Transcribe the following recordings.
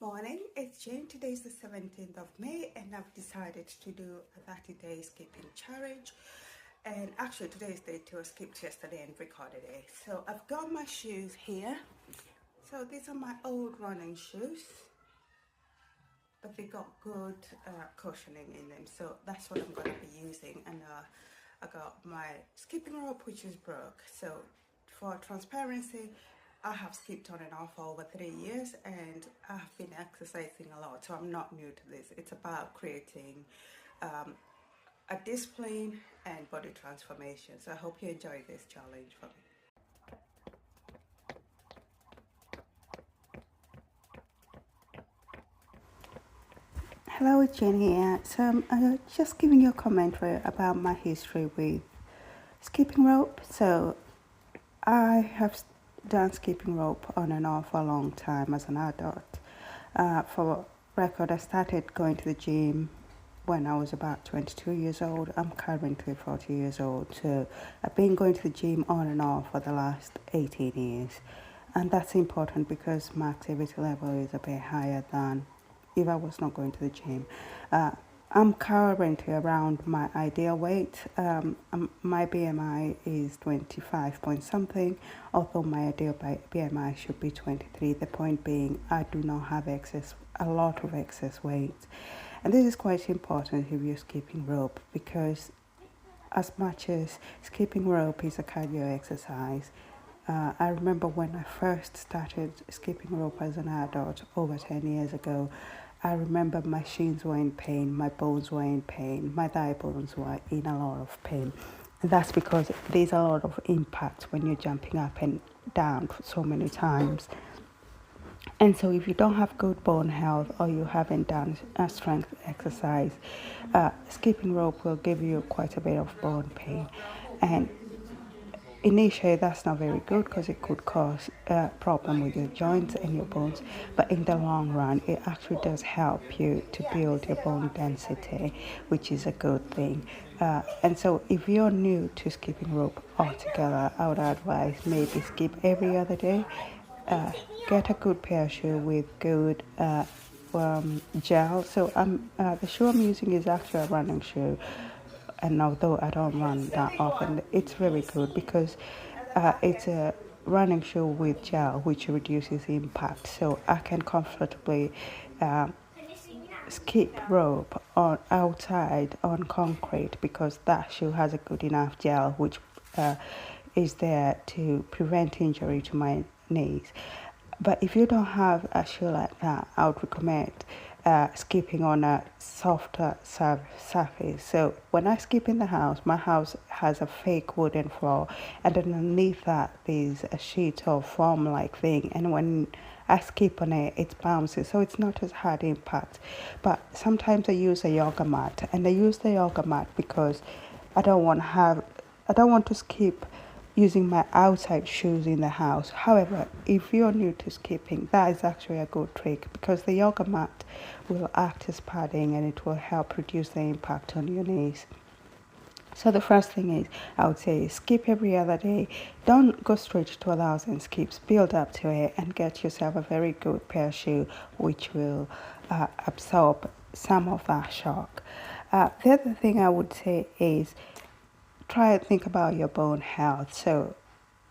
Morning, it's Jane. Today is the 17th of May, and I've decided to do a 30-day skipping challenge. And actually, today is day 2. I skipped yesterday and recorded it. So I've got my shoes here. So these are my old running shoes, but they got good cushioning in them. So that's what I'm going to be using. And I got my skipping rope, which is broke. So for transparency, I have skipped on and off for over 3 years, and I've been exercising a lot, so I'm not new to this. It's about creating a discipline and body transformation. So I hope you enjoy this challenge for me. Hello, it's Jenny here. So I'm just giving you a commentary about my history with skipping rope. So I have done skipping rope on and off for a long time as an adult. For record, I started going to the gym when I was about 22 years old. I'm currently 40 years old, so I've been going to the gym on and off for the last 18 years. And that's important because my activity level is a bit higher than if I was not going to the gym. I'm currently around my ideal weight. My BMI is 25 point something, although my ideal BMI should be 23. The point being, I do not have a lot of excess weight. And this is quite important if you're skipping rope, because as much as skipping rope is a cardio exercise, I remember when I first started skipping rope as an adult over 10 years ago, I remember my shins were in pain, my bones were in pain, my thigh bones were in a lot of pain. And that's because there's a lot of impact when you're jumping up and down so many times. And so if you don't have good bone health or you haven't done a strength exercise, skipping rope will give you quite a bit of bone pain. And initially, that's not very good because it could cause a problem with your joints and your bones. But in the long run, it actually does help you to build your bone density, which is a good thing. And so if you're new to skipping rope altogether, I would advise maybe skip every other day. Get a good pair of shoes with good gel. So the shoe I'm using is actually a running shoe, and although I don't run that often, it's very good because it's a running shoe with gel, which reduces impact. So I can comfortably skip rope on outside on concrete because that shoe has a good enough gel, which is there to prevent injury to my knees. But if you don't have a shoe like that, I would recommend skipping on a softer surface. So when I skip in the house, my house has a fake wooden floor, and underneath that there's a sheet of foam-like thing, and when I skip on it, it bounces, so it's not as hard impact. But sometimes I use a yoga mat, and I use the yoga mat because I don't want to skip using my outside shoes in the house. However, if you're new to skipping, that is actually a good trick because the yoga mat will act as padding and it will help reduce the impact on your knees. So the first thing is, I would say, skip every other day. Don't go straight to 1,000 skips. Build up to it and get yourself a very good pair of shoes which will absorb some of that shock. The other thing I would say is, try and think about your bone health. So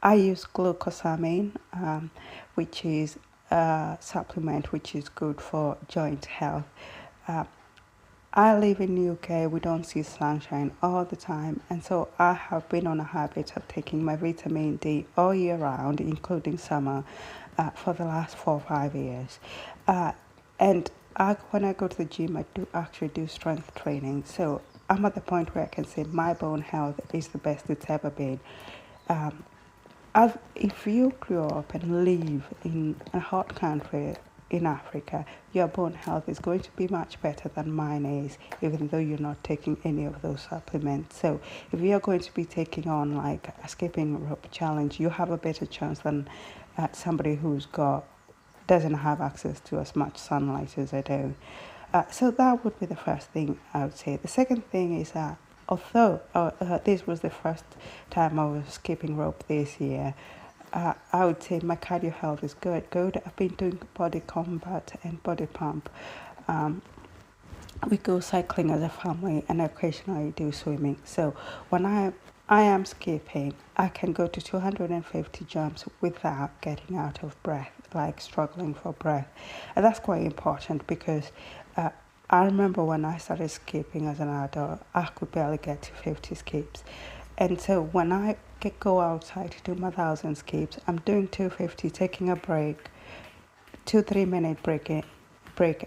I use glucosamine, which is a supplement which is good for joint health. I live in the UK, we don't see sunshine all the time, and so I have been on a habit of taking my vitamin D all year round, including summer, for the last 4 or 5 years. And when I go to the gym, I do actually do strength training. So I'm at the point where I can say my bone health is the best it's ever been. If you grew up and live in a hot country in Africa, your bone health is going to be much better than mine is, even though you're not taking any of those supplements. So if you're going to be taking on like a skipping rope challenge, you have a better chance than somebody doesn't have access to as much sunlight as I do. So that would be the first thing I would say. The second thing is that although this was the first time I was skipping rope this year, I would say my cardio health is good. I've been doing body combat and body pump. Um, we go cycling as a family and occasionally do swimming. So when I am skipping, I can go to 250 jumps without getting out of breath, like struggling for breath. And that's quite important because uh, I remember when I started skipping as an adult, I could barely get to 50 skips. And so when I go outside to do my 1,000 skips, I'm doing 250, taking a break, 2 3 minute break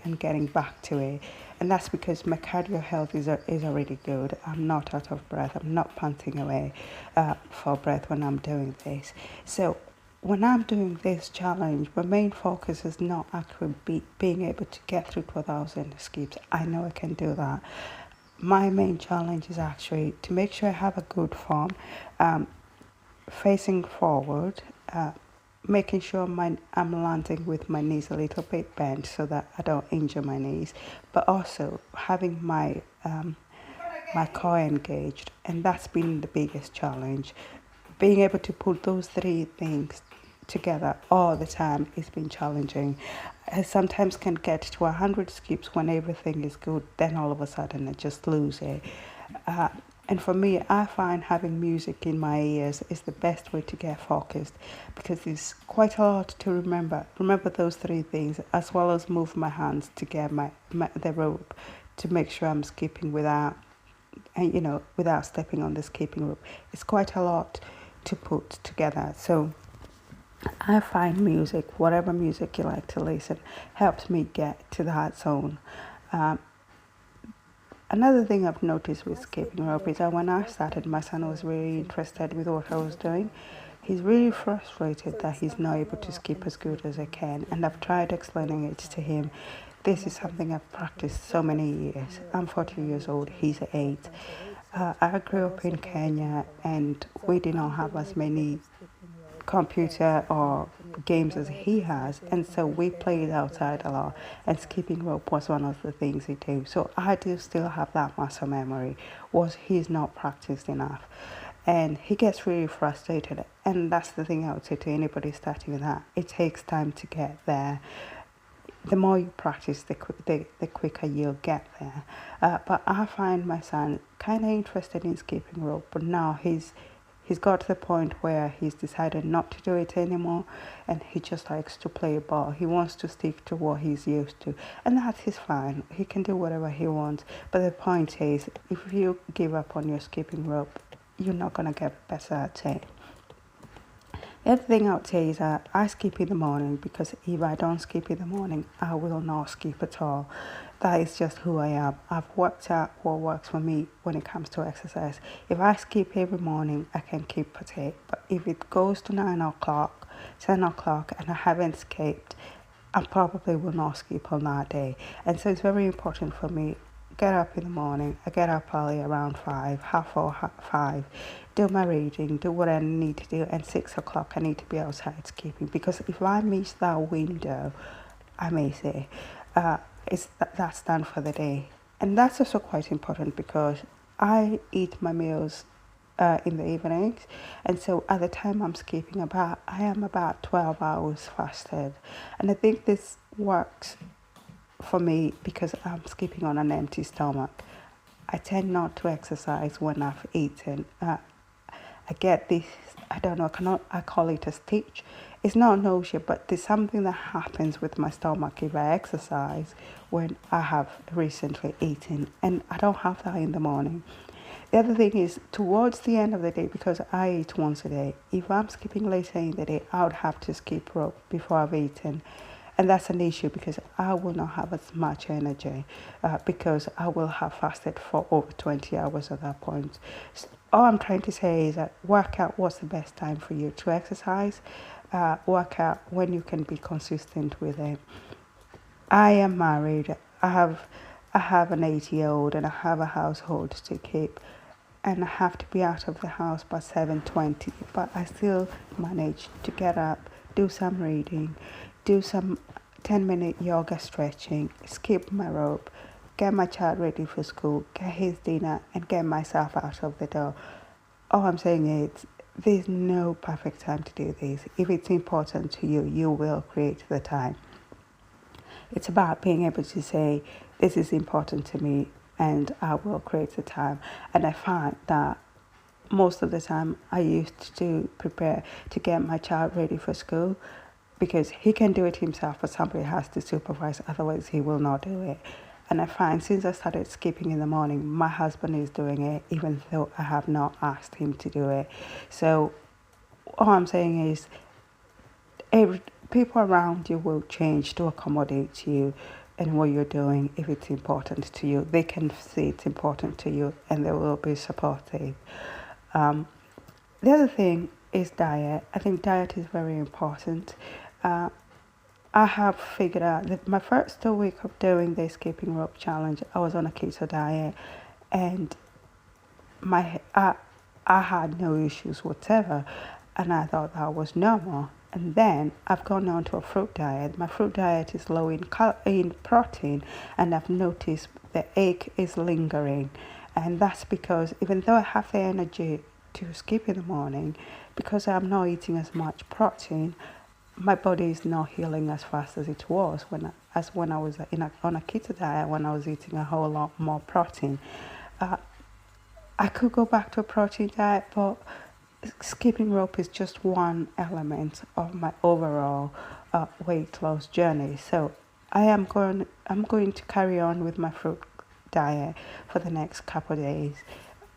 and getting back to it. And that's because my cardio health is already good. I'm not out of breath. I'm not panting away for breath when I'm doing this. So when I'm doing this challenge, my main focus is not actually being able to get through 1,000 skips. I know I can do that. My main challenge is actually to make sure I have a good form, um, facing forward, making sure I'm landing with my knees a little bit bent so that I don't injure my knees, but also having my core engaged, and that's been the biggest challenge. Being able to put those three things together all the time has been challenging. I sometimes can get to 100 skips when everything is good, then all of a sudden I just lose it. Uh, and for me, I find having music in my ears is the best way to get focused because there's quite a lot to remember. Remember those three things, as well as move my hands to get the rope to make sure I'm skipping without stepping on the skipping rope. It's quite a lot to put together. So I find music, whatever music you like to listen, helps me get to that zone. Um, Another thing I've noticed with skipping rope is that when I started, my son was really interested with what I was doing. He's really frustrated that he's not able to skip as good as I can, and I've tried explaining it to him. This is something I've practiced so many years. I'm 40 years old, he's 8. I grew up in Kenya, and we did not have as many computer or games as he has, and so we played outside a lot, and skipping rope was one of the things he did. So I do still have that muscle memory, was he's not practiced enough, and he gets really frustrated. And that's the thing I would say to anybody starting with that: it takes time to get there. The more you practice, the quicker you'll get there. But I find my son kind of interested in skipping rope, but now he's got to the point where he's decided not to do it anymore, and he just likes to play ball. He wants to stick to what he's used to, and that is fine. He can do whatever he wants. But the point is, if you give up on your skipping rope, you're not going to get better at it. The other thing I would say is that I skip in the morning because if I don't skip in the morning, I will not skip at all. That is just who I am. I've worked out what works for me when it comes to exercise. If I skip every morning, I can keep at it. But if it goes to 9 o'clock, 10 o'clock, and I haven't skipped, I probably will not skip on that day. And so it's very important for me. Get up in the morning. I get up early around 5, half 4, half 5. Do my reading, do what I need to do, and 6 o'clock I need to be outside skipping, because if I miss that window, I miss it. That's done for the day. And that's also quite important because I eat my meals in the evenings, and so at the time I'm skipping, I am about 12 hours fasted, and I think this works for me because I'm skipping on an empty stomach. I tend not to exercise when I've eaten. I get this, I don't know, I call it a stitch. It's not nausea, but there's something that happens with my stomach if I exercise when I have recently eaten, and I don't have that in the morning. The other thing is, towards the end of the day, because I eat once a day, if I'm skipping later in the day, I would have to skip rope before I've eaten. And that's an issue because I will not have as much energy because I will have fasted for over 20 hours at that point. So all I'm trying to say is that work out what's the best time for you to exercise. Work out when you can be consistent with it. I am married. I have an 8-year-old and I have a household to keep, and I have to be out of the house by 7:20. But I still manage to get up, do some reading, do some 10-minute yoga stretching, skip my rope, get my child ready for school, get his dinner, and get myself out of the door. All I'm saying is, there's no perfect time to do this. If it's important to you, you will create the time. It's about being able to say, this is important to me, and I will create the time. And I find that most of the time I used to prepare to get my child ready for school, because he can do it himself, but somebody has to supervise, otherwise he will not do it. And I find since I started skipping in the morning, my husband is doing it, even though I have not asked him to do it. So all I'm saying is, people around you will change to accommodate you and what you're doing. If it's important to you, they can see it's important to you, and they will be supportive. The other thing is diet. I think diet is very important. I have figured out that my first 2 weeks of doing the skipping rope challenge, I was on a keto diet, and I had no issues whatsoever, and I thought that was normal. And then I've gone on to a fruit diet. My fruit diet is low in protein, and I've noticed the ache is lingering. And that's because even though I have the energy to skip in the morning, because I'm not eating as much protein, my body is not healing as fast as it was when I was on a keto diet, when I was eating a whole lot more protein. I could go back to a protein diet, but skipping rope is just one element of my overall weight loss journey. So I'm going to carry on with my fruit diet for the next couple of days,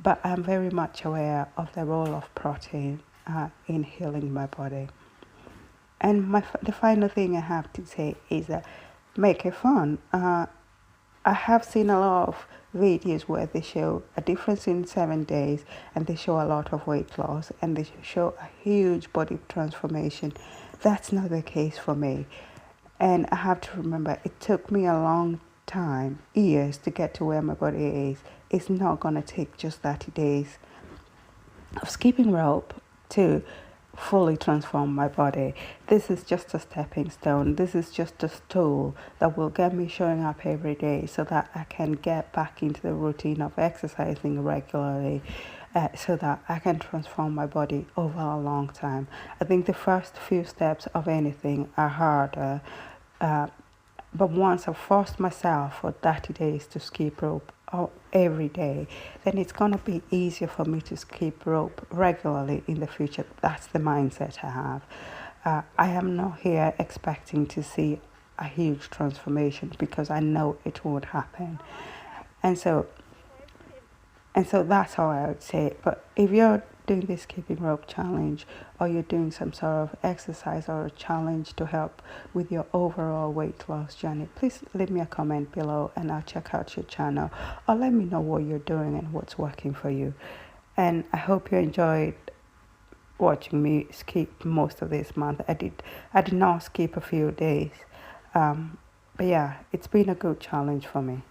but I'm very much aware of the role of protein in healing my body. And the final thing I have to say is that make it fun. I have seen a lot of videos where they show a difference in 7 days, and they show a lot of weight loss, and they show a huge body transformation. That's not the case for me. And I have to remember, it took me a long time, years, to get to where my body is. It's not going to take just 30 days of skipping rope to fully transform my body. This is just a stepping stone. This is just a tool that will get me showing up every day, so that I can get back into the routine of exercising regularly, so that I can transform my body over a long time. I think the first few steps of anything are harder, but once I've forced myself for 30 days to skip rope every day, then it's going to be easier for me to skip rope regularly in the future. That's the mindset I have. I am not here expecting to see a huge transformation, because I know it won't happen. And so that's how I would say it. But if you're doing this skipping rope challenge, or you're doing some sort of exercise or a challenge to help with your overall weight loss journey, please leave me a comment below, and I'll check out your channel, or let me know what you're doing and what's working for you. And I hope you enjoyed watching me skip most of this month. I did not skip a few days, but yeah, it's been a good challenge for me.